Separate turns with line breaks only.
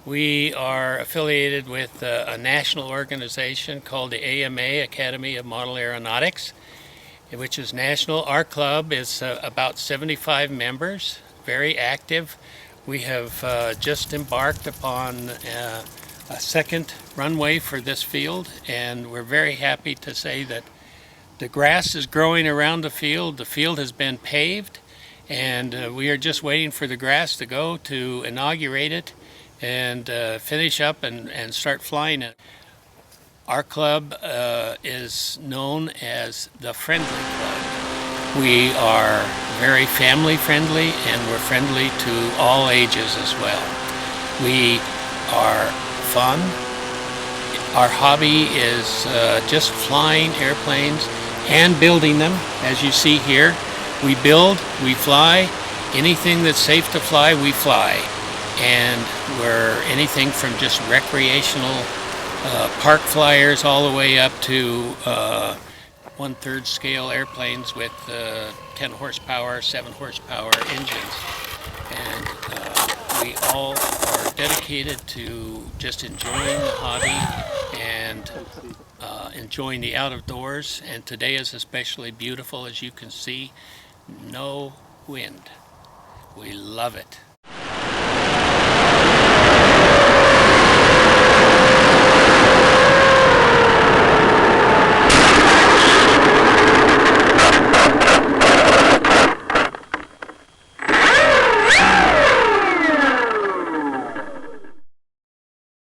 We are affiliated with a national organization called the AMA, Academy of Model Aeronautics, which is national. Our club is about 75 members, very active. We have just embarked upon a second runway for this field, and we're very happy to say that the grass is growing around the field. The field has been paved, and we are just waiting for the grass to go to inaugurate it and finish up and start flying it. Our club is known as the Friendly Club. We are very family friendly, and we're friendly to all ages as well. We are fun. Our hobby is just flying airplanes and building them, as you see here. We build, we fly. Anything that's safe to fly, we fly. And we're anything from just recreational park flyers all the way up to 1/3 scale airplanes with 10 horsepower, 7 horsepower engines. And we all are dedicated to just enjoying the hobby and enjoying the out of doors. And today is especially beautiful, as you can see. No wind. We love it.